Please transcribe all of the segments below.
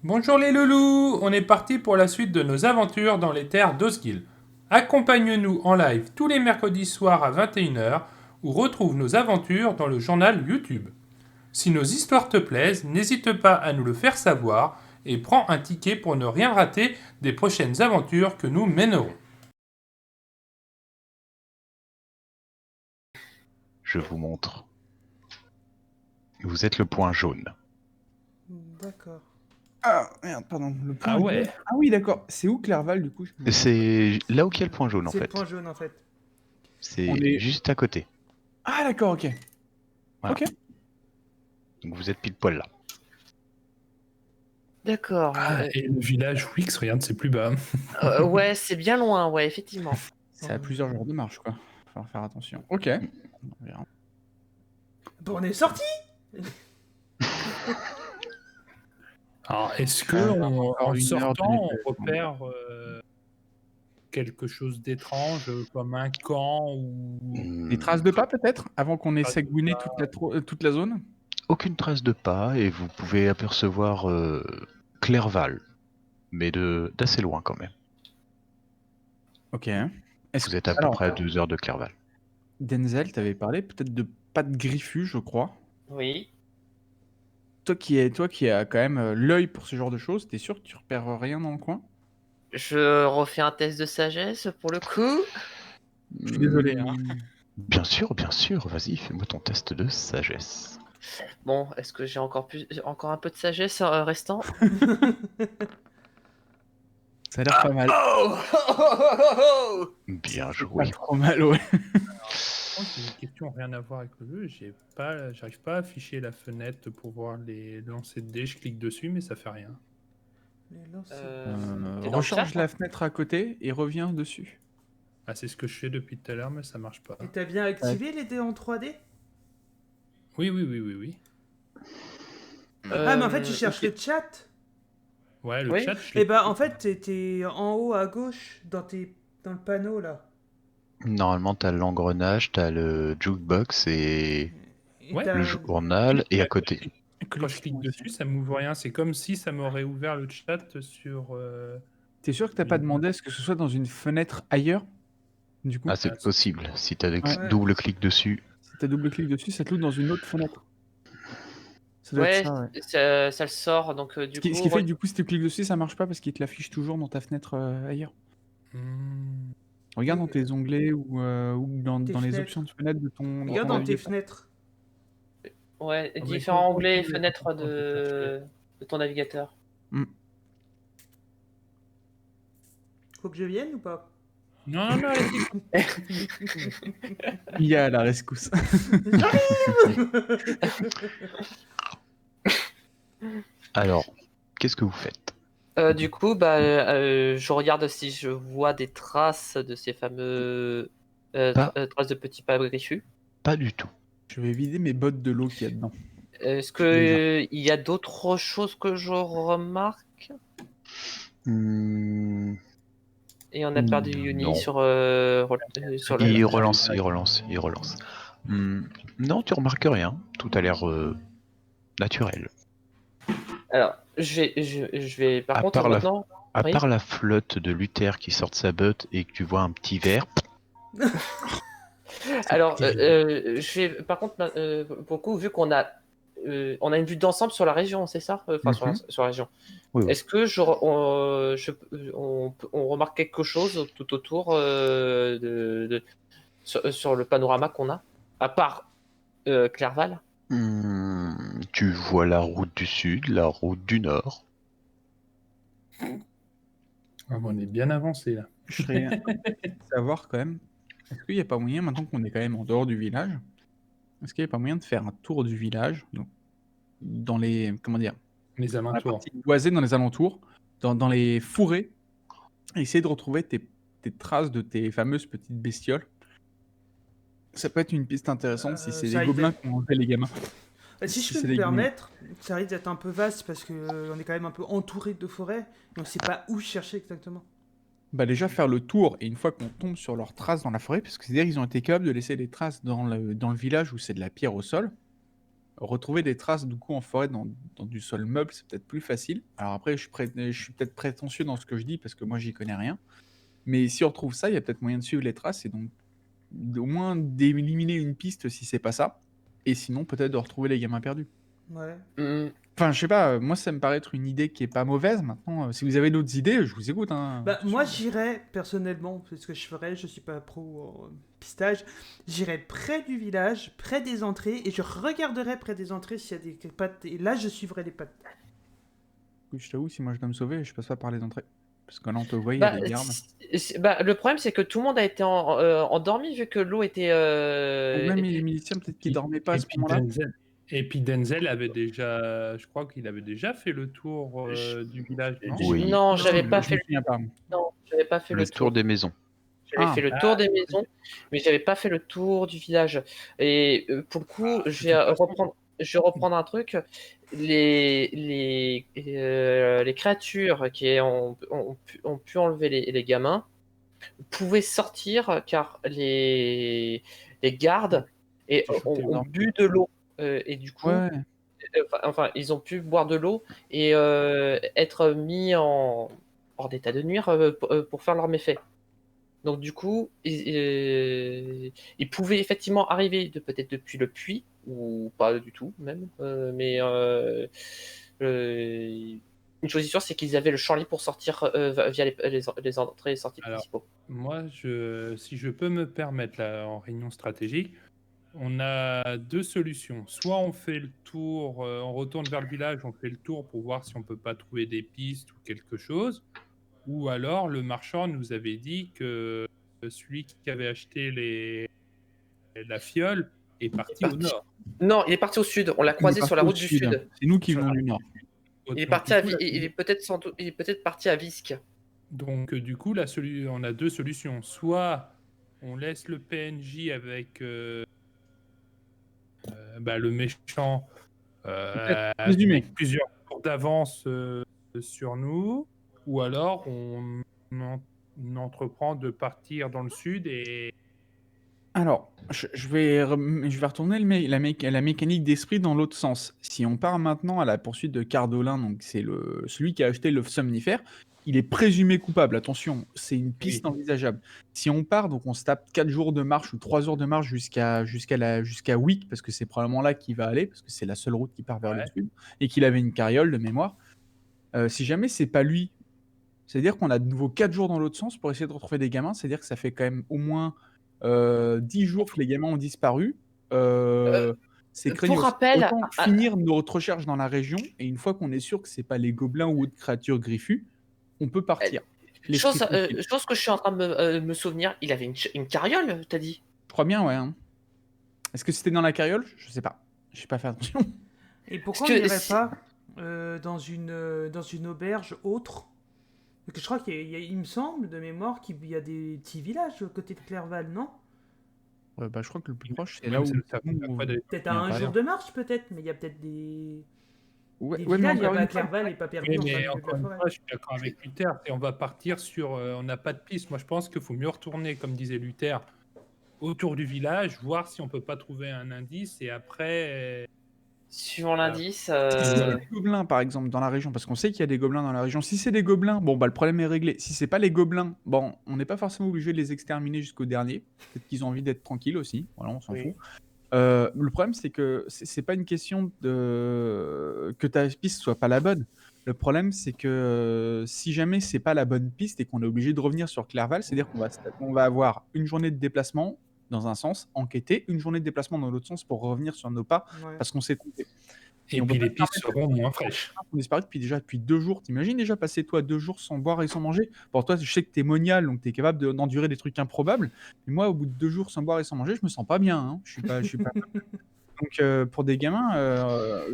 Bonjour les loulous, on est parti pour la suite de nos aventures dans les terres d'Osgil. Accompagne-nous en live tous les mercredis soirs à 21h ou retrouve nos aventures dans le journal YouTube. Si nos histoires te plaisent, n'hésite pas à nous le faire savoir et prends un ticket pour ne rien rater des prochaines aventures que nous mènerons. Je vous montre. Vous êtes le point jaune. D'accord. Ah, merde, pardon. Le point Ah ouais. jaune. Ah oui, d'accord. C'est où Clerval, du coup? C'est là où il y a le point jaune en C'est le fait. point jaune en fait. C'est On est- juste à côté. Ah, d'accord, ok. Voilà. Ok. Donc vous êtes pile poil là. D'accord. Et le village Wix, regarde, c'est plus bas. Ouais, c'est bien loin, ouais, effectivement. C'est à plusieurs jours de marche, quoi. Faut faire attention. Ok. On verra. Bon, on est sorti. Alors, est-ce que Encore en une heure de sortant, on déplacement. repère quelque chose d'étrange, comme un camp ou... Des traces de pas, peut-être? Avant qu'on ait Traces de segouiné pas. toute la zone? Aucune trace de pas et vous pouvez apercevoir Clerval, mais d'assez loin quand même. Ok. Vous êtes à peu Alors, près à 2 heures de Clerval. Denzel, t'avais parlé peut-être de pas de griffus, je crois. Oui. Toi qui as quand même l'œil pour ce genre de choses, t'es sûr que tu repères rien dans le coin? Je refais un test de sagesse pour le coup. Je suis désolé, hein. Bien sûr, vas-y, fais-moi ton test de sagesse. Bon, est-ce que j'ai encore un peu de sagesse restant? Ça a l'air pas mal. Bien Pas joué. trop mal, ouais. J'ai une question rien à voir avec le jeu. J'arrive pas à afficher la fenêtre pour voir les lancers de dés. Je clique dessus, mais ça fait rien. Les lancers. T'es dans le Recharge chat, la là fenêtre à côté et reviens dessus. Ah, c'est ce que je fais depuis tout à l'heure, mais ça marche pas. Et t'as bien activé les dés en 3D? Oui. Ah, mais en fait, tu cherches ok. le chat. Ouais, le Oui. chat, je Et l'ai. bah, en fait, t'es en haut à gauche dans le panneau là. Normalement, t'as l'engrenage, t'as le jukebox et Et Ouais. t'as- le journal, et à côté. Quand je clique dessus, ça m'ouvre rien. C'est comme si ça m'aurait ouvert le chat sur... T'es sûr que t'as pas demandé à ce que ce soit dans une fenêtre ailleurs? Du coup, Ah, c'est possible. Si t'as Ouais. double clic dessus. si t'as double-clic dessus, ça te l'ouvre dans une autre fenêtre. Ça doit être Ouais, ça, ouais. ça le sort, donc du Ce coup... qui fait que du coup, si tu cliques dessus, ça marche pas parce qu'il te l'affiche toujours dans ta fenêtre ailleurs. Hmm. Regarde dans Oui. tes onglets ou Tes dans les fenêtres. options de fenêtre de ton Regarde dans tes navigateur. fenêtres. Ouais, Ah bah, différents onglets et continue, fenêtres continue, je vais chercher. de ton navigateur. Faut que je vienne ou pas? Non, allez-y. Il y a la rescousse. Alors, qu'est-ce que vous faites? Du coup, je regarde si je vois des traces de ces fameux Pas. traces de petits pas griffus. Pas du tout. Je vais vider mes bottes de l'eau qu'il y a dedans. Est-ce Déjà. que il y a d'autres choses que je remarque? Hmm, Et on a perdu non. Yuni sur sur le. Il relance. Non, tu remarques rien. Tout a l'air naturel. Alors, je vais par À contre part la- maintenant. À Oui. part la flotte de Luther qui sort de sa botte et que tu vois un petit verre. Alors, je vais par contre pour le coup, vu qu'on a on a une vue d'ensemble sur la région, c'est ça? Enfin, sur la région. Oui. Est-ce que on remarque quelque chose tout autour sur le panorama qu'on a, à part Clerval? Tu vois la route du sud, la route du nord. Ah, bon, on est bien avancé là. Je serais intéressé de savoir quand même, est-ce qu'il n'y a pas moyen, maintenant qu'on est quand même en dehors du village, est-ce qu'il n'y a pas moyen de faire un tour du village, donc, dans les, comment dire, Les dans la alentours. partie boisée, dans les alentours, dans les fourrés, et essayer de retrouver tes traces de tes fameuses petites bestioles. Ça peut être une piste intéressante si c'est ça les risque gobelins d'être- qui ont enlevé les gamins. Si je Si peux c'est me des gobelins. permettre, ça risque d'être un peu vaste parce que on est quand même un peu entouré de forêts et on sait pas où chercher exactement. Bah déjà faire le tour, et une fois qu'on tombe sur leurs traces dans la forêt, parce que c'est-à-dire qu'ils ont été capables de laisser des traces dans le village où c'est de la pierre au sol, retrouver des traces du coup en forêt dans du sol meuble, c'est peut-être plus facile. Alors après, je suis peut-être prétentieux dans ce que je dis parce que moi, j'y connais rien. Mais si on retrouve ça, il y a peut-être moyen de suivre les traces et donc au moins d'éliminer une piste si c'est pas ça. Et sinon, peut-être de retrouver les gamins perdus. Ouais. Enfin, je sais pas, moi ça me paraît être une idée qui est pas mauvaise. Maintenant, si vous avez d'autres idées, je vous écoute. Hein. Bah, moi, j'irais, personnellement, c'est ce que je ferais, je suis pas pro en pistage, j'irais près du village, près des entrées, et je regarderais près des entrées s'il y a des pattes, et là, je suivrais les pattes. Je t'avoue, si moi je dois me sauver, je passe pas par les entrées. Parce que là, on te voit, il y Bah, a des gardes. le problème, c'est que tout le monde a été endormi vu que l'eau était. Ou même les miliciens, peut-être qu'ils dormaient pas à ce moment-là. Et puis Denzel avait déjà, je crois qu'il avait déjà fait le tour du village, non? Oui. Non, j'avais pas Je fait me souviens pas. non, j'avais pas fait Le tour des maisons. J'avais fait le Ah. tour des maisons, mais j'avais pas fait le tour du village. Et pour le coup, je vais reprendre un truc. Les créatures qui ont pu enlever les gamins pouvaient sortir car les gardes ont bu de l'eau. Et du coup, Ouais. enfin, ils ont pu boire de l'eau et être mis hors d'état de nuire pour faire leur méfait. Donc du coup, ils pouvaient effectivement arriver peut-être depuis le puits, ou pas du tout même, mais une chose est sûre, c'est qu'ils avaient le champ libre pour sortir via les entrées et sorties principaux. Moi, si je peux me permettre, là, en réunion stratégique, on a deux solutions. Soit on fait le tour, on retourne vers le village, on fait le tour pour voir si on peut pas trouver des pistes ou quelque chose. Ou alors, le marchand nous avait dit que celui qui avait acheté la fiole est parti au nord. Non, il est parti au sud. On l'a croisé sur la route du sud. C'est nous qui venons du nord. Il est parti il est peut-être parti à Visque. Donc, du coup, on a deux solutions. Soit on laisse le PNJ avec le méchant avec plusieurs tours d'avance sur nous, ou alors on entreprend de partir dans le sud et... Alors, je vais retourner la mécanique d'esprit dans l'autre sens. Si on part maintenant à la poursuite de Cardolin, donc c'est celui qui a acheté le somnifère, il est présumé coupable. Attention, c'est une piste envisageable. Si on part, donc on se tape 4 jours de marche ou 3 heures de marche jusqu'à Wick, parce que c'est probablement là qu'il va aller, parce que c'est la seule route qui part vers le sud, et qu'il avait une carriole de mémoire. Si jamais c'est pas lui, c'est-à-dire qu'on a de nouveau 4 jours dans l'autre sens pour essayer de retrouver des gamins, c'est-à-dire que ça fait quand même au moins 10 jours que les gamins ont disparu. C'est craignos. Pour rappel, autant finir notre recherche dans la région, et une fois qu'on est sûr que c'est pas les gobelins ou autres créatures griffues, on peut partir. Chose que je suis en train de me souvenir, il avait une carriole, t'as dit? Je crois bien, ouais. Hein. Est-ce que c'était dans la carriole? Je sais pas. J'ai pas fait attention. Et pourquoi on n'irait pas dans une auberge autre? Parce que je crois il me semble, de mémoire, qu'il y a des petits villages à côté de Clerval, non? Bah, je crois que le plus proche, c'est là où... Peut-être à un jour de marche, peut-être, mais il y a peut-être des... Ouais, des mais villages, encore à une fois, Clerval et pas perdu. mais encore une fois, je suis d'accord avec Luther. Et on va partir sur... on n'a pas de piste. Moi, je pense qu'il faut mieux retourner, comme disait Luther, autour du village, voir si on peut pas trouver un indice, et après... Suivant l'indice... Si c'est des gobelins, par exemple, dans la région, parce qu'on sait qu'il y a des gobelins dans la région, si c'est des gobelins, bon, bah, le problème est réglé. Si c'est pas les gobelins, bon, on n'est pas forcément obligé de les exterminer jusqu'au dernier. Peut-être qu'ils ont envie d'être tranquilles aussi. Voilà, on s'en fout. Le problème, c'est que c'est pas une question que ta piste soit pas la bonne. Le problème, c'est que si jamais c'est pas la bonne piste et qu'on est obligé de revenir sur Clerval, c'est-à-dire qu'on va avoir une journée de déplacement dans un sens, enquêter, une journée de déplacement dans l'autre sens pour revenir sur nos pas parce qu'on s'est trompé. Et puis les pistes seront moins fraîches. On disparaît depuis 2 jours. T'imagines déjà passer toi 2 jours sans boire et sans manger? Pour toi, je sais que t'es monial, donc t'es capable d'endurer des trucs improbables. Mais moi, au bout de 2 jours sans boire et sans manger, je me sens pas bien. Hein. Je suis pas. Donc pour des gamins,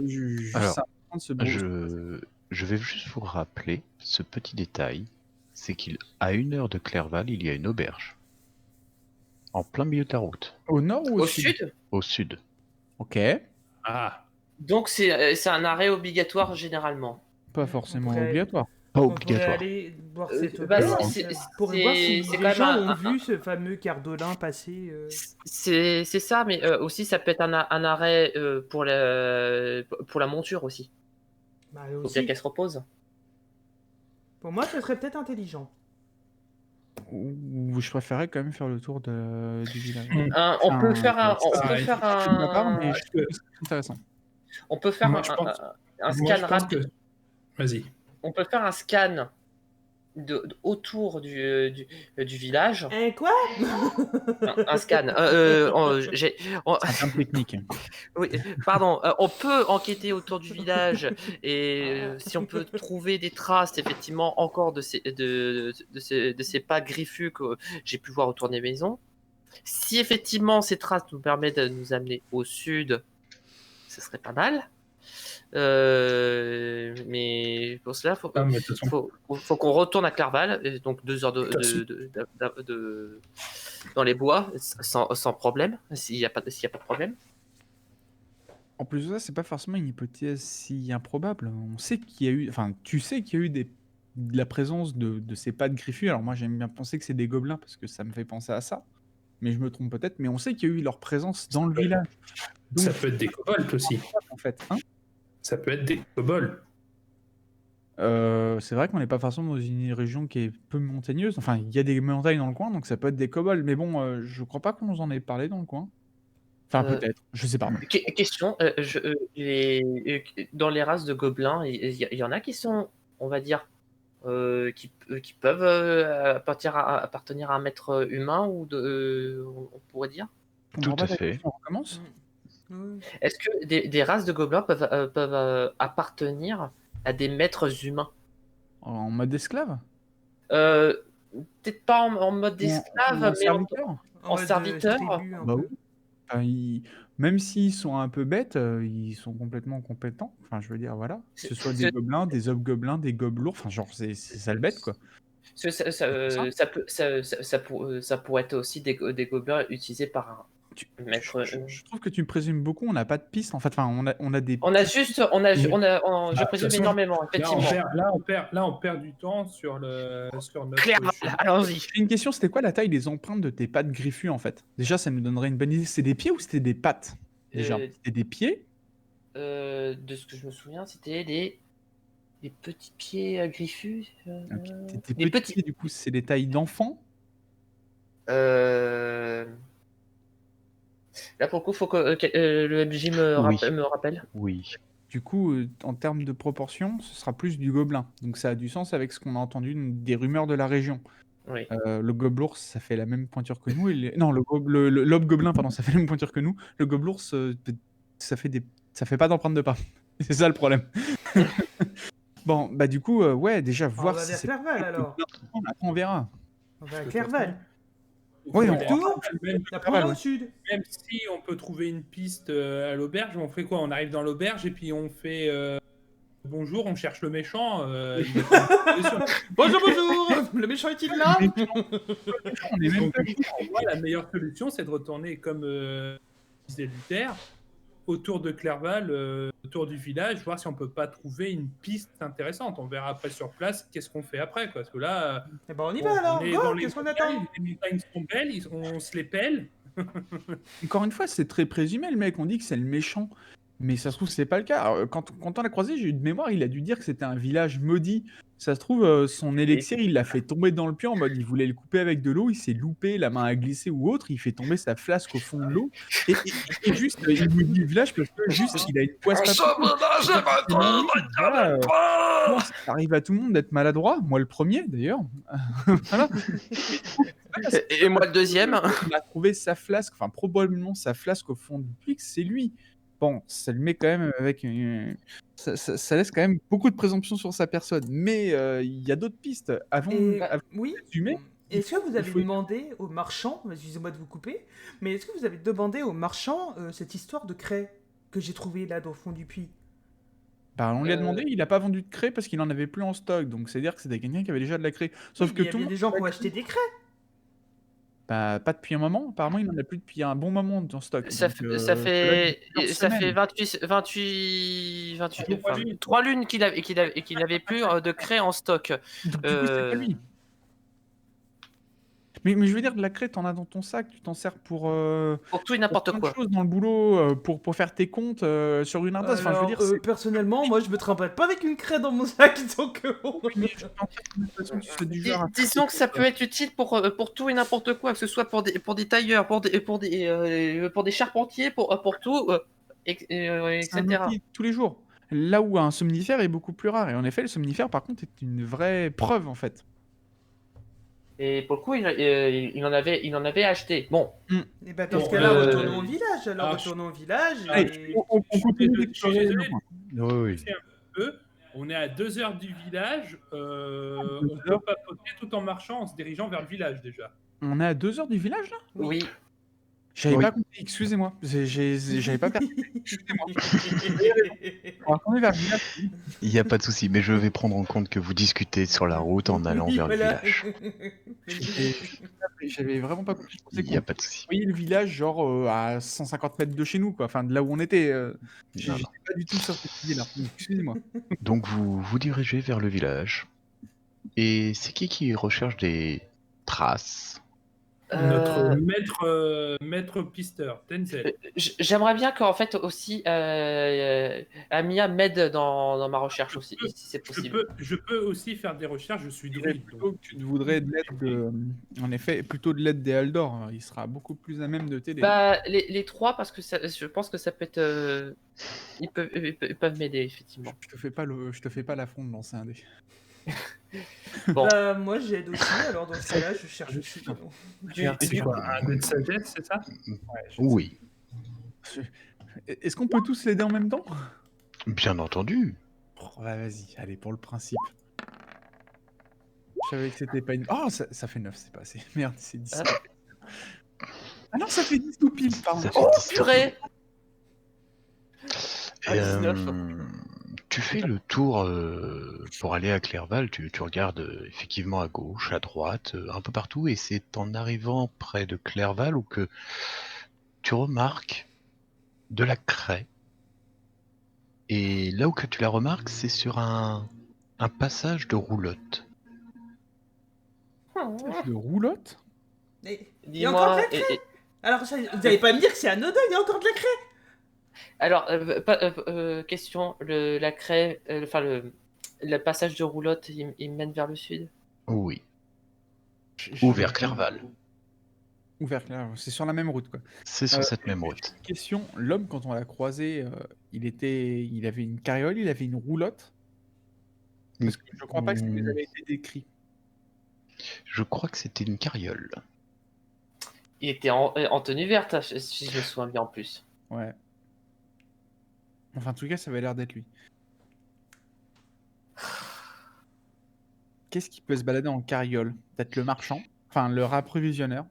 je vais juste vous rappeler ce petit détail, c'est qu'à 1 heure de Clerval, il y a une auberge. En plein milieu de la route. Au nord ou au sud? Au sud. Ok. Ah. Donc c'est un arrêt obligatoire généralement. Pas forcément Après- obligatoire. Pas On pourrait obligatoire. aller voir Euh, cette bah, auberge c'est- pour voir si c'est les quand même gens ont un- vu ce fameux Cardolin passer. C'est ça, mais aussi ça peut être un arrêt pour la monture aussi. Bah, Faut bien aussi. qu'elle se repose. Pour moi, ce serait peut-être intelligent. Ou je préférais quand même faire le tour du village. On peut Enfin, faire un, on ça, peut il faire Je suis de ma part, mais un, je trouve que c'est intéressant. on peut faire Moi, je pense, un moi, scan je pense rapide. que. Vas-y. On peut faire un scan autour du village. Quoi? Un scan. C'est un terme technique. Oui, pardon. On peut enquêter autour du village et si on peut trouver des traces, effectivement, encore de ces pas griffus que j'ai pu voir autour des maisons. Si effectivement ces traces nous permettent de nous amener au sud, ce serait pas mal. Mais pour cela, Ah, mais de toute façon, faut qu'on retourne à Clerval, et donc 2 heures dans les bois, sans problème, s'il n'y a pas de problème. En plus de ça, c'est pas forcément une hypothèse si improbable. On sait qu'il y a eu, enfin, tu sais qu'il y a eu de la présence de ces pattes griffues. Alors moi, j'aime bien penser que c'est des gobelins parce que ça me fait penser à ça. Mais je me trompe peut-être. Mais on sait qu'il y a eu leur présence dans le village. Donc, ça peut être des kobolds aussi. en fait, hein. Ça peut être des kobolds. C'est vrai qu'on n'est pas forcément dans une région qui est peu montagneuse. Enfin, il y a des montagnes dans le coin, donc ça peut être des kobolds. Mais bon, je crois pas qu'on nous en ait parlé dans le coin. Enfin, Euh, peut-être. Je sais pas. Question, dans les races de gobelins, il y en a qui sont, on va dire, qui peuvent appartenir à un maître humain ou on pourrait dire. On Tout comprend à pas la fait. question, on recommence. Oui. Est-ce que des races de gobelins peuvent appartenir à des maîtres humains? En mode esclave? Euh, Peut-être pas en mode Ou en esclave, mais serviteur? en mode, serviteur. tribu, un Bah peu. oui. Enfin, même s'ils sont un peu bêtes, ils sont complètement compétents. Enfin, je veux dire, voilà. Que ce soit des C'est- gobelins, des hobgoblins, des gobelours. Enfin, genre, c'est ça le bête, quoi. Ça pourrait être aussi des gobelins utilisés par un maître. Je trouve que tu présumes beaucoup, on n'a pas de piste. En fait, enfin, on a des. Je de présume toute façon, énormément, effectivement. Là, on perd du temps sur notre Clairement, chemin. allons-y. J'ai une question, c'était quoi la taille des empreintes de tes pattes griffues, en fait? Déjà, ça nous donnerait une bonne idée. C'était des pieds ou c'était des pattes? Déjà, c'était des pieds? De ce que je me souviens, c'était les petits pieds griffus. Ok. Tes Les petits pieds, du coup, c'est des tailles d'enfants? Là, pour le coup, faut que le MJ Oui. me rappelle. Oui. Du coup, en termes de proportion, ce sera plus du gobelin. Donc ça a du sens avec ce qu'on a entendu des rumeurs de la région. Oui. Le gobelours, ça fait la même pointure que nous. Non, l'hobgoblin, pardon, ça fait la même pointure que nous. Le gobelours, ça fait pas d'empreinte de pas. C'est ça le problème. Bon, bah du coup, ouais, déjà On voir va si vers c'est Clerval alors. Après, on verra. On va à Clerval. Oui, Le on tour, Même, après on Clerval, va ouais. au sud. même si on peut trouver une piste à l'auberge, on fait quoi? On arrive dans l'auberge et puis on fait bonjour, on cherche le méchant. Il est pas en position. Bonjour, bonjour. Le méchant est-il là? On est même Donc, pas pour moi, la meilleure solution, c'est de retourner comme disait Luther, autour de Clerval, autour du village, voir si on peut pas trouver une piste intéressante. On verra après sur place qu'est-ce qu'on fait après, quoi. Parce que là, Eh ben on y va alors. est Go, dans les qu'est-ce qu'on montagnes, attend? les montagnes sont belles, on se les pèle. Encore une fois, c'est très présumé, le mec. On dit que c'est le méchant. Mais ça se trouve, c'est pas le cas. Alors, quand on l'a croisé, j'ai eu de mémoire, il a dû dire que c'était un village maudit. Ça se trouve, son élixir, il l'a fait tomber dans le puits en mode il voulait le couper avec de l'eau, il s'est loupé, la main a glissé ou autre, il fait tomber sa flasque au fond de l'eau. Et juste, il maudit le village parce que juste, il a une poisse pas possible. Voilà, bon, ça arrive à tout le monde d'être maladroit, moi le premier d'ailleurs. Voilà. Et moi, le deuxième. Il a trouvé sa flasque, enfin probablement sa flasque au fond du puits, que c'est lui. Bon, ça le met quand même avec ça laisse quand même beaucoup de présomption sur sa personne. Mais il y a d'autres pistes. Avant Et avant oui. d'assumer, Est-ce que vous il avez faut- demandé aux marchands, excusez-moi de vous couper, mais est-ce que vous avez demandé aux marchands cette histoire de craie que j'ai trouvée là dans le fond du puits? bah, on lui a Euh, demandé, il a pas vendu de craie parce qu'il en avait plus en stock. Donc c'est-à-dire que c'était quelqu'un qui avait déjà de la craie. Sauf Oui, que mais il y tout le avait monde. des gens qui ont acheté des craies. Bah, pas depuis un moment. Apparemment, il en a plus depuis un bon moment en stock. Ça Donc, fait, ça là, fait, depuis plusieurs ça fait semaines. 28, Trois enfin, lunes. 3 lunes qu'il n'avait plus de craie en stock. Donc, du coup, c'est pas Euh, lui. Mais je veux dire, de la craie, t'en as dans ton sac, tu t'en sers pour tout et pour n'importe plein de quoi. choses dans le boulot, pour faire tes comptes sur une ardoise. Enfin, je veux Alors, dire, c'est. personnellement, moi, je me trimballe pas avec une craie dans mon sac, donc... Oui, mais je pense pas que de toute façon, tu sois du genre à faire Disons tes que ça comptes. peut être utile pour tout et n'importe quoi, que ce soit pour des tailleurs, pour des charpentiers, pour tout, C'est un etc. outil de tous les jours. Là où un somnifère est beaucoup plus rare. Et en effet, le somnifère, par contre, est une vraie preuve, en fait. Et pour le coup, il en avait acheté. Bon, Et bah, dans ce Bon, cas-là, retournons au village. Alors, alors, retournons au village Allez, et... on Je suis continue désolé, d'explorer le coin. Oui, oui. c'est un peu. On est à 2 heures du village. On 2 peut heures. papoter tout en marchant, en se dirigeant vers le village déjà. On est à 2 heures du village, là? oui. J'avais Oui. pas compris, excusez-moi. J'avais pas perçu. Excusez-moi. On va retourner vers le village. Il n'y a pas de souci, mais je vais prendre en compte que vous discutez sur la route en allant Oui, vers le voilà. village. J'avais vraiment pas compris. Je pensais Il n'y a qu'on pas de souci. voyait le village, genre, à 150 mètres de chez nous, quoi. Enfin, de là où on était. Non, J'étais non. pas du tout sur cette idée-là. Excusez-moi. Donc vous vous dirigez vers le village. Et c'est qui recherche des traces? Notre maître pisteur, Denzel. J'aimerais bien qu'en fait aussi Amia m'aide dans ma recherche aussi, si c'est possible. Je peux aussi faire des recherches, je suis Je dirais druide. plutôt Donc, que tu te voudrais de l'aide en effet, plutôt de l'aide des Aldor. Hein. Il sera beaucoup plus à même de t'aider. Bah, les trois, parce que je pense que ça peut être. Ils peuvent m'aider, effectivement. Je te fais pas l'affront de lancer un dé. Bon, Bah, moi, j'aide aussi. Alors, dans ce cas-là, je cherche aussi. c'est quoi, un dé de sagesse, c'est ça? Oui, Est-ce qu'on peut tous l'aider en même temps? bien entendu. Oh, ouais, vas-y, allez, pour le principe. Je savais que c'était pas une. Oh, ça fait 9, c'est pas assez. Merde, c'est 10. Ah non, ça fait 10 tout pile, pardon. Ça fait oh 10 purée. Ah, Et, 19. tu fais le tour pour aller à Clerval, tu regardes effectivement à gauche, à droite, un peu partout, et c'est en arrivant près de Clerval où que tu remarques de la craie. Et là où que tu la remarques, c'est sur un passage de roulotte. De roulotte? Il y a encore de la Dis-moi. craie. Alors, ça, vous allez pas me dire que c'est anodin, il y a encore de la craie. Alors, question, la craie, enfin le passage de roulotte, il mène vers le sud. Oui, ou vers Clerval. Ouvert, là, c'est sur la même route, quoi. C'est sur cette même route. Question, l'homme, quand on l'a croisé, il avait une carriole, il avait une roulotte? Parce que je crois pas que ça nous avait été décrit. Je crois que c'était une carriole. Il était en tenue verte, si je me souviens bien en plus. Ouais. Enfin, en tout cas, ça avait l'air d'être lui. Qu'est-ce qui peut se balader en carriole? Peut-être le marchand? Enfin, le rapprovisionneur?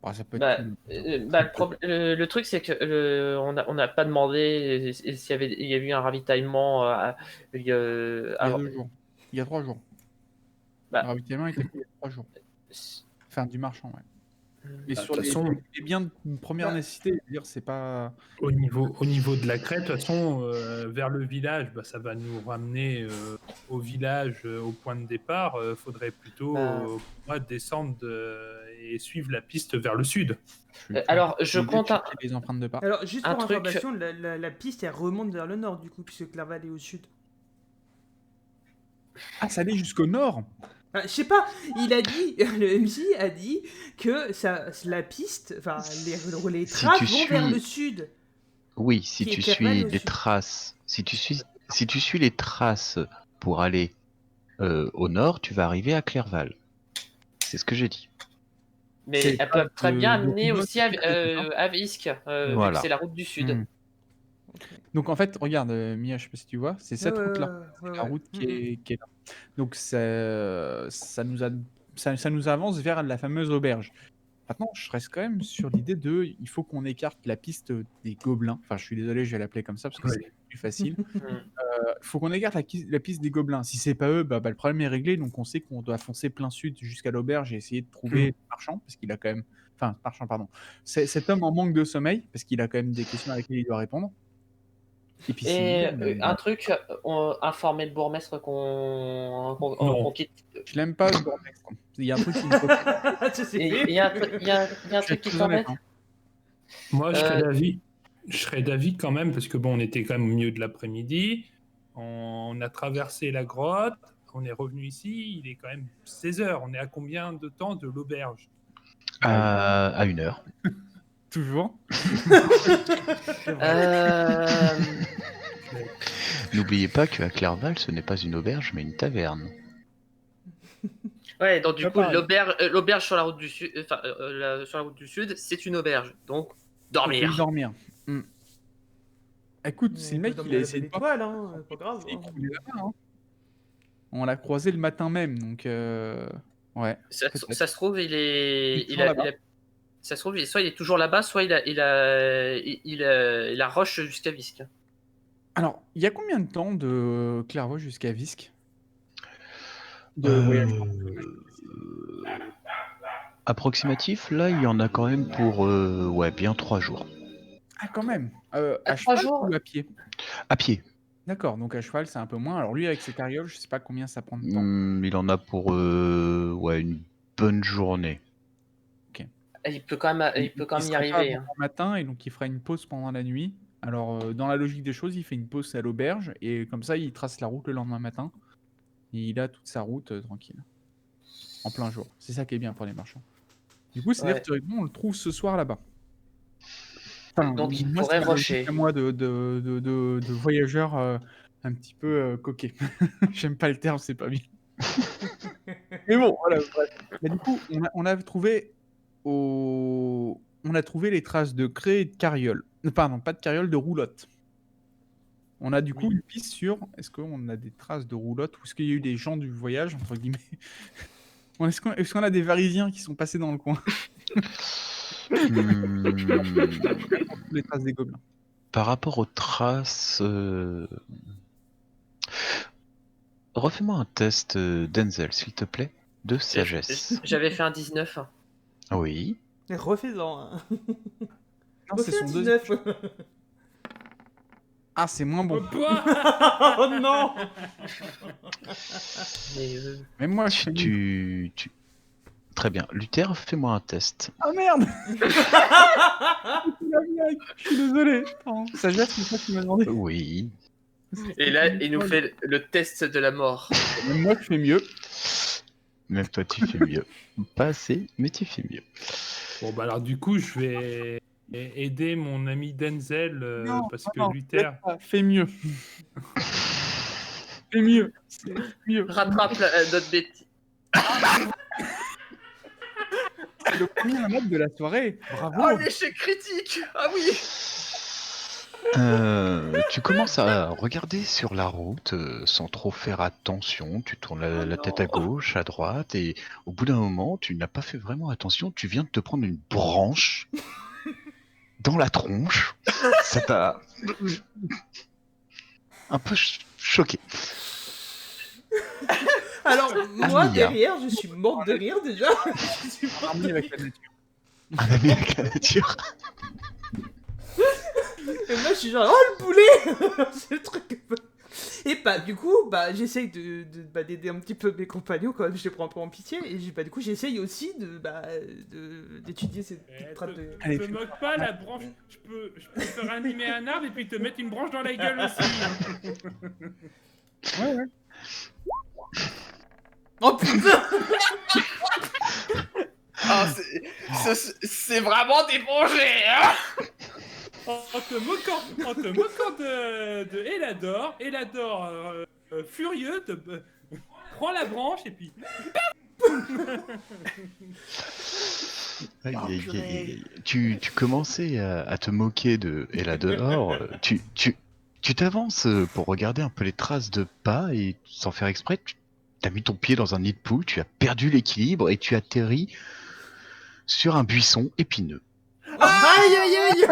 Bon, ça peut être Bah, tout. le truc, c'est que on n'a pas demandé s'il y a eu un ravitaillement. Il y a avant. 2 jours. Il y a 3 jours. Bah, Le ravitaillement était fait il y a 3 jours. Enfin, du marchand, ouais. Mais Bah, sur de toute façon- les biens de première nécessité, je veux dire, c'est pas. Au niveau de la craie, de toute façon, vers le village, bah, ça va nous ramener au village, au point de départ. Faudrait plutôt pour moi, descendre et suivre la piste vers le sud. Alors, je compte un. les empreintes de pas. Alors, juste Un pour truc- information, la piste, elle remonte vers le nord, du coup, puisque Clerval est au sud. Ah, ça allait jusqu'au nord. Enfin, je sais pas, il a dit, le MJ a dit que la piste, enfin, les Si traces tu vont vers suis- le sud. Oui, si Qui est tu Clerval suis au les sud. traces, si tu suis les traces pour aller au nord, tu vas arriver à Clerval. C'est ce que j'ai dit. Mais C'est elles peuvent très de- bien de amener roulotte aussi à secrète, Visque, vu Voilà. que c'est la route du sud. Hmm. Donc en fait, regarde, Mia, je sais pas si tu vois, c'est cette route-là. Ouais, La ouais. route qui est là. Donc ça nous avance vers la fameuse auberge. Maintenant, je reste quand même sur l'idée de il faut qu'on écarte la piste des gobelins. Enfin, je suis désolé, je vais l'appeler comme ça parce que Ouais. c'est plus facile. Mm. Il faut qu'on écarte la piste des gobelins. Si c'est pas eux, le problème est réglé. Donc on sait qu'on doit foncer plein sud jusqu'à l'auberge et essayer de trouver le marchand parce qu'il a quand même. Enfin, marchand, pardon. Cet homme en manque de sommeil parce qu'il a quand même des questions à laquelle il doit répondre. Et puis Et sinon, un truc, informer le bourgmestre qu'on Non. qu'on quitte. je l'aime pas le bourgmestre. Il y a un truc qui me fait pas. Je sais Et plus. il y a un truc, il y a un Je vais truc être qui très honnête, t'embête. Moi, je serais Euh, d'avis. Je serais d'avis quand même, parce que bon, on était quand même au milieu de l'après-midi. On a traversé la grotte. On est revenu ici. Il est quand même 16 heures. On est à combien de temps de l'auberge? À 1 heure. Toujours. euh, N'oubliez pas qu'à Clerval, ce n'est pas une auberge, mais une taverne. Ouais, donc du Pas coup, pareil. l'auberge sur la route du sud, sur la route du sud, c'est une auberge. Donc, Faut dormir. dormir. Écoute, si le On peut mec il dormir a à la essayé belle de étoile, hein, pas grave. il est là-bas, hein. On l'a croisé le matin même, donc ouais. Ça, peut-être. ça se trouve, Il est toujours là-bas. ça se trouve, soit il est toujours là-bas, soit il a rush jusqu'à Visque. Alors, il y a combien de temps de Clairvaux jusqu'à Visque de voyage? Approximatif, là, il y en a quand même pour bien 3 jours. Ah, quand même. À À 3 cheval jours ou à pied? À pied. D'accord, donc à cheval c'est un peu moins. Alors lui avec ses carrioles, je sais pas combien ça prend de temps. Il en a pour une bonne journée. il peut quand même y sera pas arriver. avant le matin et donc il fera une pause pendant la nuit. Alors dans la logique des choses, il fait une pause à l'auberge et comme ça il trace la route le lendemain matin. Et il a toute sa route tranquille. En plein jour. C'est ça qui est bien pour les marchands. Du coup, c'est-à-dire Ouais. que théoriquement, on le trouve ce soir là-bas. Donc il moi, pourrait c'est ma logique rusher. à moi de voyageur un petit peu coquet. J'aime pas le terme, c'est pas bien. Mais bon, voilà. Bref. Mais du coup, on a trouvé les traces de craie et de carriole. Pardon, pas de carriole, de roulotte. On a du coup une piste sur est-ce qu'on a des traces de roulotte ou est-ce qu'il y a eu des gens du voyage, entre guillemets. Est-ce qu'on a des Varisiens qui sont passés dans le coin? Les traces des gobelins. Par rapport aux traces, refais-moi un test Denzel, s'il te plaît, de sagesse. J'avais fait un 19. Oui. Refais-en. Hein. Non, c'est son deuxième. Ah, c'est moins bon. Oh non. Mais Même moi, je suis. Très bien. Luther, fais-moi un test. Ah merde. Je suis désolé. Pardon. Sagesse, c'est ça que tu m'as demandé. Oui. Et là, il nous fait le test de la mort. Même moi, je fais mieux. Même toi, tu fais mieux. Pas assez, mais tu fais mieux. Bon, bah alors du coup, je vais aider mon ami Denzel parce que Luther. Fais mieux. Fais mieux. C'est mieux. Rattrape notre bêtise. C'est le premier note de la soirée. Bravo. Oh, l'échec critique. Ah oui. Tu commences à regarder sur la route sans trop faire attention. Tu tournes la tête à gauche, à droite, et au bout d'un moment, tu n'as pas fait vraiment attention. Tu viens de te prendre une branche dans la tronche. Ça t'a un peu choqué. Alors, moi, Mia. derrière, je suis morte de rire déjà. Je suis morte Harmonie de avec rire. la nature. Un ami avec la nature. Et moi, je suis genre, oh le poulet. C'est le truc. Et bah, du coup, bah, j'essaye d'aider un petit peu mes compagnons quand même, je les prends un peu en pitié. Et du coup, j'essaye aussi d'étudier cette petite trappe de. Je te moque pas, la branche. Je peux te ranimer un arbre et puis te mettre une branche dans la gueule aussi. Ouais. Oh putain. Ah, c'est vraiment débranché, hein. En te moquant de Elador, furieux, prend la branche et puis. Aïe, aïe, aïe, aïe. Tu commençais à te moquer de Elador. Tu t'avances pour regarder un peu les traces de pas et sans faire exprès, tu as mis ton pied dans un nid de poule, tu as perdu l'équilibre et tu atterris sur un buisson épineux. Aïe aïe aïe.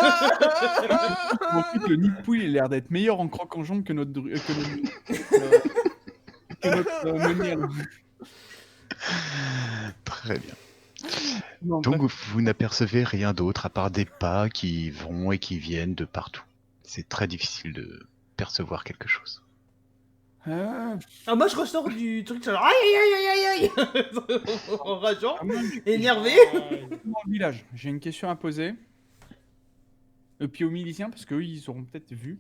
En fait, le nid de poule, il a l'air d'être meilleur en croque-en-jambe que notre meunier. Très bien. Non, Donc bref. vous n'apercevez rien d'autre à part des pas qui vont et qui viennent de partout. C'est très difficile de percevoir quelque chose. Ah, moi je ressors du truc genre aïe aïe aïe aïe aïe en rageant, Ah, moi, énervé. dans le village, j'ai une question à poser. Et puis aux miliciens, parce qu'eux, ils auront peut-être vu,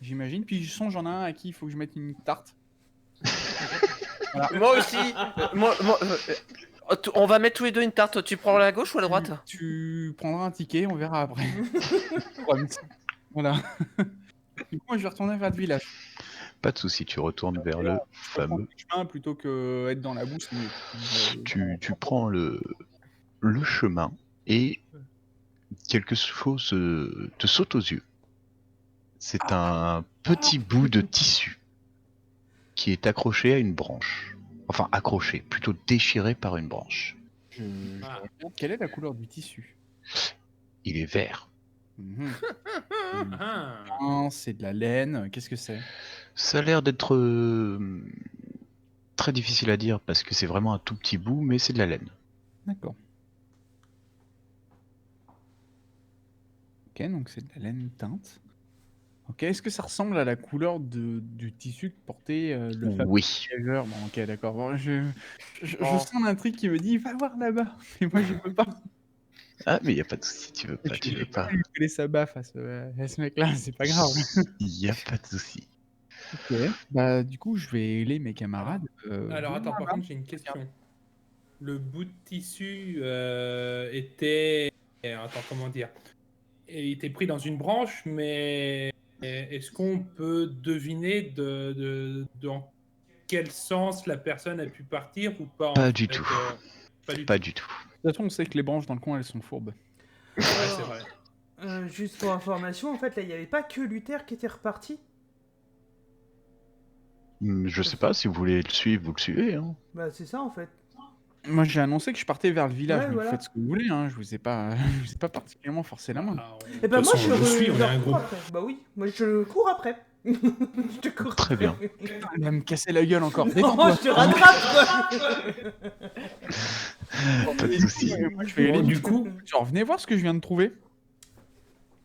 j'imagine. Puis je songe, j'en ai un à qui il faut que je mette une tarte. Moi aussi. On va mettre tous les deux une tarte. Tu prends la gauche ou la droite? Tu prendras un ticket, on verra après. Voilà. Du coup, moi, je vais retourner vers le village. Pas de souci, tu retournes vers le Je peux prendre fameux. le chemin plutôt que être dans la boue, c'est mieux. Tu prends le chemin et quelque chose te saute aux yeux. C'est un petit bout de tissu qui est accroché à une branche. Enfin, accroché, plutôt déchiré par une branche. Je regarde. Quelle est la couleur du tissu? Il est vert. Mhm. Ah. C'est de la laine. Qu'est-ce que c'est? Ça a l'air d'être très difficile à dire parce que c'est vraiment un tout petit bout, mais c'est de la laine. D'accord. Ok, donc c'est de la laine teinte. Ok, est-ce que ça ressemble à la couleur du tissu que portait le fameux Oui. voyageur? Bon, ok, d'accord. Bon, je Oh. sens un truc qui me dit va voir là-bas. Et moi, je peux pas. Ah, mais il n'y a pas de souci, tu veux pas, tu veux pas. Je connais sa baffe à ce mec-là, c'est pas grave. Il n'y a pas de souci. Ok, bah du coup, je vais aider mes camarades. Alors attends, par contre, j'ai une question. Le bout de tissu était. Attends, comment dire? Il était pris dans une branche, mais est-ce qu'on peut deviner dans quel sens la personne a pu partir ou pas? Pas du tout. Pas du Pas tout. du tout. De toute façon, on sait que les branches dans le coin, elles sont fourbes. Ouais, c'est vrai. Juste pour information, en fait, là, il n'y avait pas que Luther qui était reparti. Je sais pas, si vous voulez le suivre, vous le suivez. Hein. Bah, c'est ça, en fait. Moi, j'ai annoncé que je partais vers le village, Ouais, mais voilà. vous faites ce que vous voulez, hein. Je vous ai pas particulièrement forcé la main. Ah, Et bah, de moi, toute façon, je on le suit, on est leur un cours groupe. après. Bah oui, moi, je cours après. Je te cours Très après. bien. Elle va me casser la gueule encore. Non, Détends-toi. je te rattrape, quoi. Pas de souci. Moi, je vais Bon, aller du coup, genre, venez voir ce que je viens de trouver.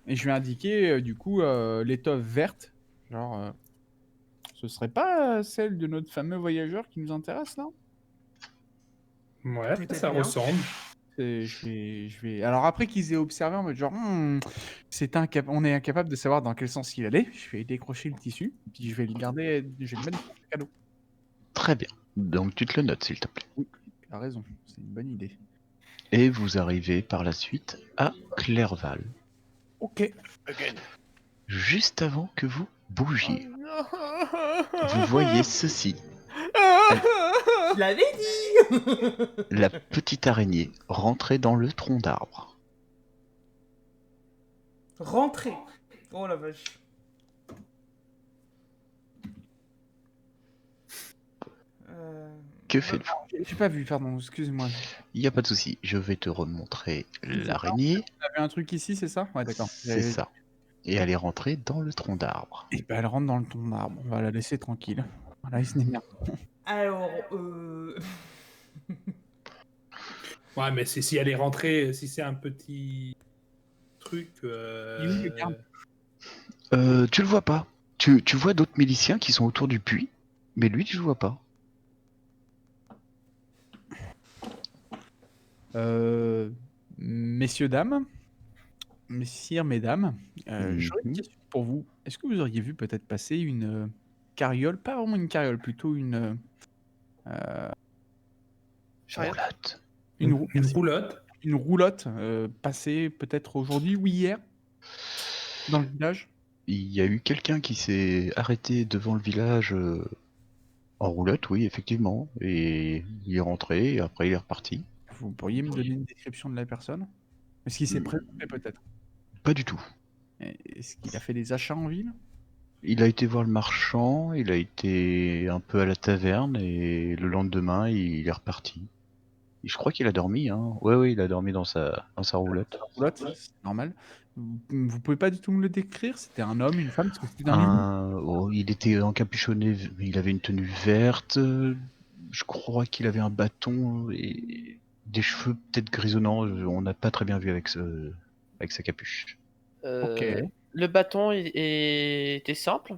Et je vais indiquer, du coup, l'étoffe verte. Genre, ce serait pas celle de notre fameux voyageur qui nous intéresse, là? ouais, Peut-être ça bien. ressemble. Je vais... Alors après qu'ils aient observé en mode genre, on est incapable de savoir dans quel sens il allait, je vais décrocher le tissu, puis je vais le garder, je vais le mettre dans le cadeau. Très bien. Donc tu te le notes, s'il te plaît. Oui, tu as raison, c'est une bonne idée. Et vous arrivez par la suite à Clerval. Ok. Juste avant que vous bougiez, vous voyez ceci. Je l'avais dit. La petite araignée rentrer dans le tronc d'arbre. Rentrer. Oh la vache. Que faites-vous? J'ai pas vu, pardon, excuse-moi. Il n'y a pas de souci, je vais te remontrer l'araignée. Tu avais un truc ici, c'est ça? Ouais, d'accord. C'est ça. Et elle est rentrée dans le tronc d'arbre. Et ben elle rentre dans le tronc d'arbre, on va la laisser tranquille. Voilà, il se démerde. Alors, Ouais, mais si elle est rentrée, si c'est un petit truc. Il est où, le garde? Tu le vois pas. Tu vois d'autres miliciens qui sont autour du puits, mais lui, tu le vois pas. Messieurs, dames, messires, mesdames, j'aurais une question pour vous. Est-ce que vous auriez vu peut-être passer une carriole, pas vraiment une carriole, plutôt une Roulotte. une roulotte passer peut-être aujourd'hui ou hier dans le village? Il y a eu quelqu'un qui s'est arrêté devant le village en roulotte, oui, effectivement. Et il est rentré, et après il est reparti. Vous pourriez me donner une description de la personne? Est-ce qu'il s'est présenté peut-être? Pas du tout. Est-ce qu'il a fait des achats en ville? Il a été voir le marchand, il a été un peu à la taverne, et le lendemain, il est reparti. Je crois qu'il a dormi, hein. Ouais, il a dormi dans sa roulotte. Roulotte, c'est normal. Vous pouvez pas du tout me le décrire? C'était un homme, une femme? Parce que c'était un lit. Il était encapuchonné, il avait une tenue verte. Je crois qu'il avait un bâton et des cheveux peut-être grisonnants. On n'a pas très bien vu avec sa capuche. Ok. Le bâton était simple.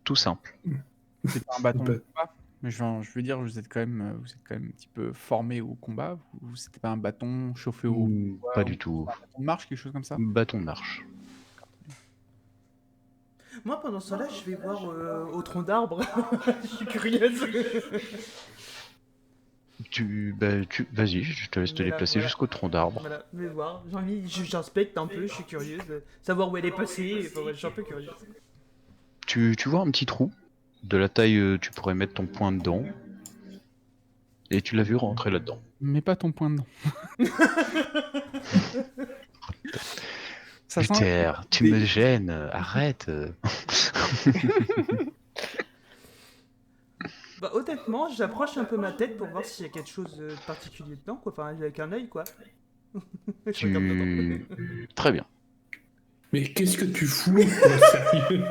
Tout simple. C'est pas un bâton de Bah- combat? Mais je veux dire, vous êtes quand même un petit peu formé au combat. C'était pas un bâton chauffé au bois, Pas ou du tout. un bâton de marche, quelque chose comme ça? Bâton de marche. Moi, pendant ce temps-là, je vais voir au tronc d'arbre. Je suis curieuse. Vas-y, je te laisse te Voilà, déplacer voilà. jusqu'au tronc d'arbre. Voilà, je vais voir. J'inspecte un peu, je suis curieuse. Savoir où elle est passée. Enfin, ouais, je suis un peu curieuse. Tu vois un petit trou de la taille, tu pourrais mettre ton poing dedans. Et tu l'as vu rentrer là-dedans. Mets pas ton poing dedans. Ça sent Luther, tu des- me gênes, arrête. Bah, honnêtement, j'approche un peu ma tête pour voir s'il y a quelque chose de particulier dedans, quoi. Enfin, avec un œil, quoi. Je regarde dedans. Très bien. Mais qu'est-ce que tu fous, quoi, sérieux?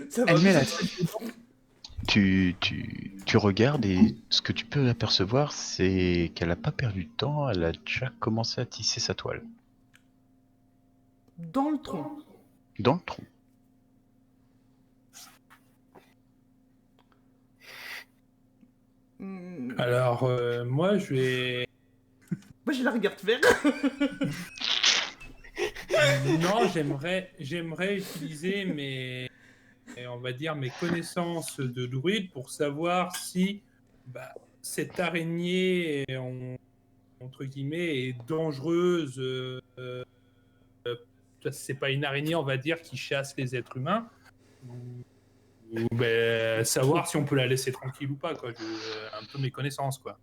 Ça va, Elle met la Tu regardes et ce que tu peux apercevoir, c'est qu'elle a pas perdu de temps, elle a déjà commencé à tisser sa toile. dans le tronc. Dans le tronc. Alors, moi, je vais... Moi, je la regarde faire. Non, j'aimerais utiliser on va dire mes connaissances de druide pour savoir si cette araignée, entre guillemets, est dangereuse. C'est pas une araignée, on va dire, qui chasse les êtres humains. Ou savoir si on peut la laisser tranquille ou pas, quoi. Un peu mes connaissances, quoi.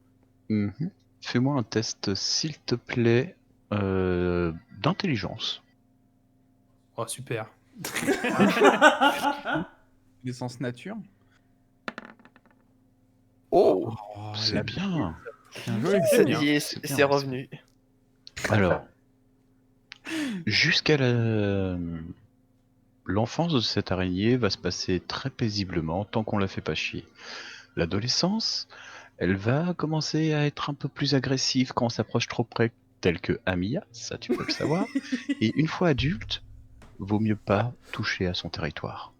Mhm. Fais-moi un test, s'il te plaît, d'intelligence. Oh, super. l'essence nature. Oh, C'est bien. Bien joué. ça bien, y est, c'est bien, c'est revenu. Alors, jusqu'à l'enfance de cette araignée va se passer très paisiblement tant qu'on la fait pas chier. L'adolescence, elle va commencer à être un peu plus agressive quand on s'approche trop près, tel que Amiya, ça tu peux le savoir. Et une fois adulte, vaut mieux pas toucher à son territoire.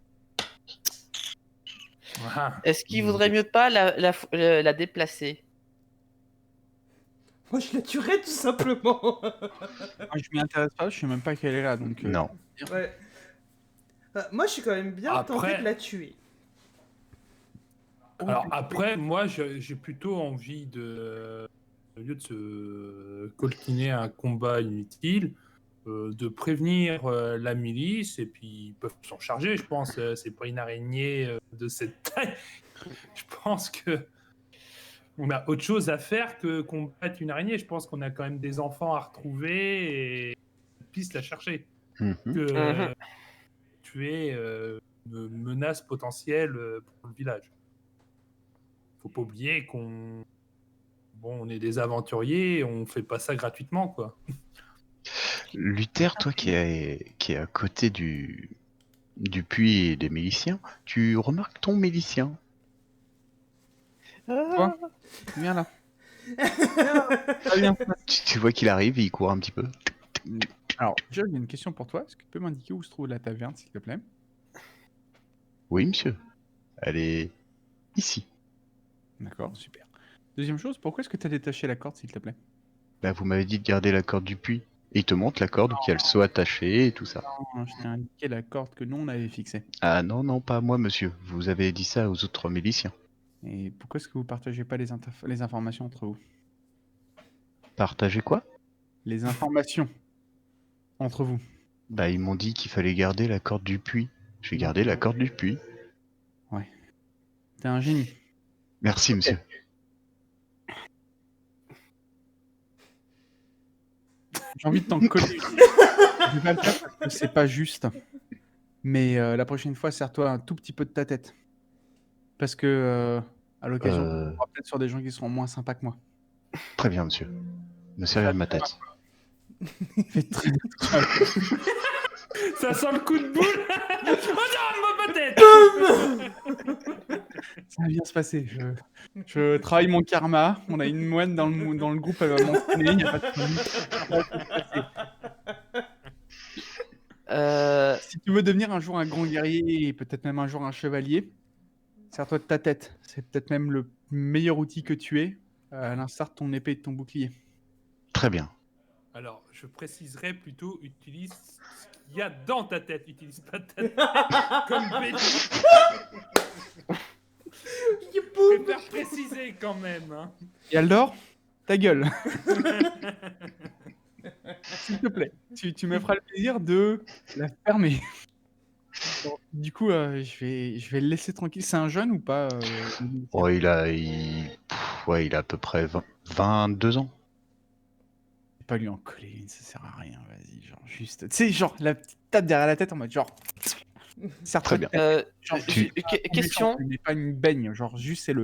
Voilà. Est-ce qu'il vaudrait mieux pas la déplacer? Moi, je la tuerais tout simplement. Moi, je m'y intéresse pas, je sais même pas qu'elle est là. Donc, Non. Ouais. Moi, je suis quand même bien Après- tenté de la tuer. Alors après, moi, j'ai plutôt envie au lieu de se coltiner un combat inutile, de prévenir la milice, et puis ils peuvent s'en charger, je pense. C'est pas une araignée de cette taille. Je pense que on a autre chose à faire que combattre une araignée. Je pense qu'on a quand même des enfants à retrouver et piste la chercher. Mhm. Que tuer une menace potentielle pour le village. Faut pas oublier on est des aventuriers, on fait pas ça gratuitement, quoi. Luther, toi qui est à côté du puits et des miliciens, tu remarques ton milicien. Ah, viens là. Très bien. Tu vois qu'il arrive et il court un petit peu. Alors, déjà, j'ai une question pour toi. Est-ce que tu peux m'indiquer où se trouve la taverne, s'il te plaît? Oui, monsieur. Elle est ici. D'accord, super. Deuxième chose, pourquoi est-ce que tu as détaché la corde, s'il te plaît? Bah, vous m'avez dit de garder la corde du puits. Et il te montre la corde qu'elle soit attachée et tout ça. Non, je t'ai indiqué la corde que nous, on avait fixée. Ah non, pas moi, monsieur. Vous avez dit ça aux autres miliciens. Et pourquoi est-ce que vous partagez pas les informations entre vous? Partagez quoi? Les informations entre vous. Bah, ils m'ont dit qu'il fallait garder la corde du puits. J'ai gardé la corde du puits. T'es un génie. Merci, monsieur. J'ai envie de t'en coller. Je vais pas le faire parce que c'est pas juste. Mais la prochaine fois, serre-toi un tout petit peu de ta tête. Parce que à l'occasion, on Euh, pourra peut-être sur des gens qui seront moins sympas que moi. Très bien, monsieur. Me servir de ma tête. Faites très attention. Ça sent le coup de boule. Oh non, ma tête. Ça va bien se passer. Je travaille mon karma. On a une moine dans le groupe, elle va m'entraîner. Il n'y a pas de problème. Ça va bien se passer. Si tu veux devenir un jour un grand guerrier et peut-être même un jour un chevalier, sers-toi de ta tête. C'est peut-être même le meilleur outil que tu aies, à l'instar de ton épée et de ton bouclier. Très bien. Alors, je préciserais plutôt, utilise ce qu'il y a dans ta tête. Utilise pas ta tête comme Béni. Je préfère préciser quand même. Hein. Et Aldor, ta gueule. S'il te plaît, tu me feras le plaisir de la fermer. Bon, du coup, je vais le laisser tranquille. C'est un jeune ou pas Oh, il a à peu près 22 ans. Pas lui en coller une, ça sert à rien. Vas-y, genre juste. Tu sais, genre la petite tape derrière la tête en mode genre. Très bien. Genre, Question. Mais pas une baigne, genre juste c'est le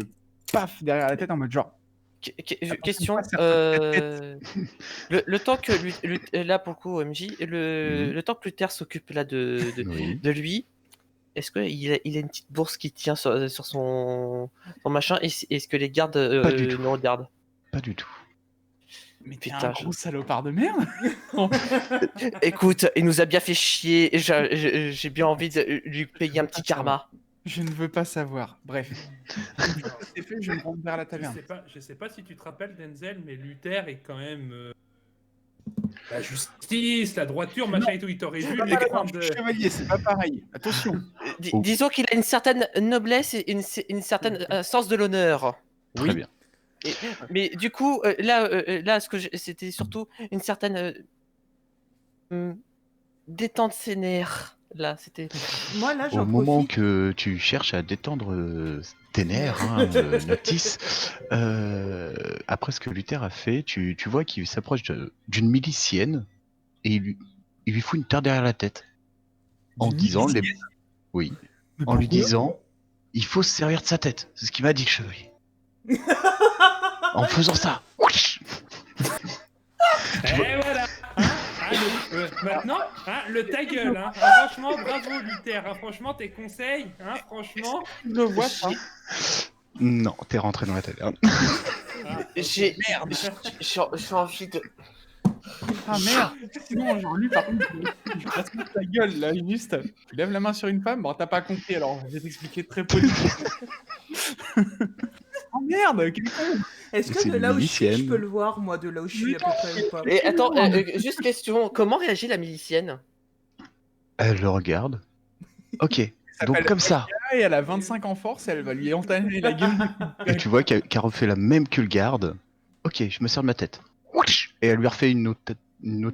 paf derrière la tête en mode genre. Question. Pas certaines Le temps que là pour le coup OMJ, le temps que Luther s'occupe là Oui. de lui, est-ce qu'il a une petite bourse qui tient sur son machin et est-ce que les gardes Pas du tout. nous regardent? Pas du tout. Mais t'es Putain, un gros salopard de merde. Écoute, il nous a bien fait chier. J'ai bien envie de lui payer un petit karma. Je ne veux pas savoir. Bref. Une fois que c'est fait, je me rends vers la taverne. Je sais pas si tu te rappelles, Denzel, mais Luther est quand même la justice, la droiture, machin et tout. Il t'aurait vu les grandes. Chevalier, c'est pas pareil. Attention. Disons qu'il a une certaine noblesse et une certaine sens de l'honneur. Très bien. Mais du coup, là, c'était surtout une certaine détente ses nerfs. Là, c'était. Moi, là, Au j'en moment profite. que tu cherches à détendre tes nerfs, Noctis, après ce que Luther a fait, tu vois qu'il s'approche d'une milicienne et il lui fout une terre derrière la tête. En D'une disant, milicienne oui, Mais en lui pourquoi disant, il faut se servir de sa tête. C'est ce qu'il m'a dit, le chevalier. En faisant ça. Et voilà. Maintenant, le ta gueule. Hein. Ah, franchement, bravo Luther. Hein. Franchement, tes conseils. Hein, franchement. Je vois ça. Non, t'es rentré dans la taverne. J'ai envie de. Ah merde. Sinon, genre lui, par contre, je passe ta gueule là, juste. Tu lèves la main sur une femme, bon, t'as pas compris, alors je vais t'expliquer très poli. Oh merde, quel con. Est-ce que C'est de une là où je suis, je milicienne. peux le voir, moi, de là où je suis à peu près ou pas? Et attends, juste question, comment réagit la milicienne? Elle le regarde. Ok, donc s'appelle comme ça. Et elle a 25 en force, elle va lui entamer la gueule. Et tu vois qu'elle refait la même que le garde. Ok, je me sers de ma tête. Et elle lui refait une autre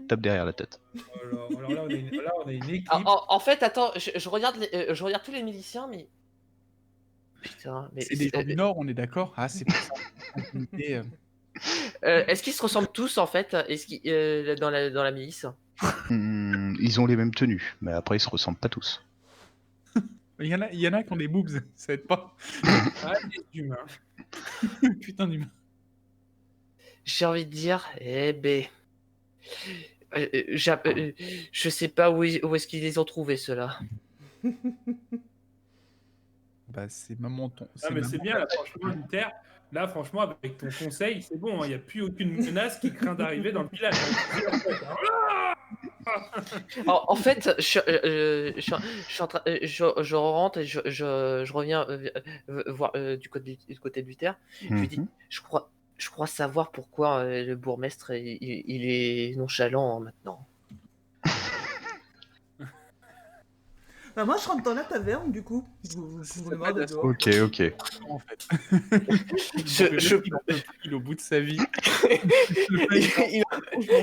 tape derrière la tête. Alors là, on a une équipe. En fait, attends, je regarde tous les miliciens, mais. Putain, mais. C'est des gens du Nord, on est d'accord? Ah, c'est pour ça. Est-ce qu'ils se ressemblent tous en fait? Est-ce qu'ils dans la milice? Ils ont les mêmes tenues, mais après ils se ressemblent pas tous. Il y en a qui ont des boobs, ça aide pas. Ah, des humains. Putain d'humain. J'ai envie de dire, eh ben. Je sais pas où est-ce qu'ils les ont trouvés ceux-là. Bah, c'est maman ton. Ah, mais c'est bien, là, franchement, Luther. Là, franchement, avec ton conseil, c'est bon. Il n'y a plus aucune menace qui craint d'arriver dans le village. En fait, je rentre et je reviens voir du côté de Luther. Je lui dis, je crois savoir pourquoi le bourgmestre il est nonchalant maintenant. Bah, moi, je rentre dans la taverne, du coup. Vous pouvez me voir de dehors. Ok. En fait. Il au bout de sa vie.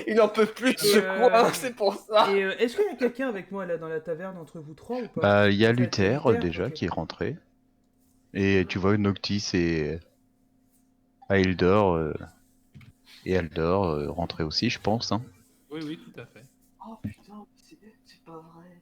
il en peut plus, je crois, c'est pour ça. Et est-ce qu'il y a quelqu'un avec moi là dans la taverne entre vous trois ou pas? Bah, il y a Ça va être Luther déjà ok. qui est rentré. Et tu vois Noctis et Aeldor rentrer aussi, je pense. Hein. Oui, tout à fait. Oh putain, c'est pas vrai.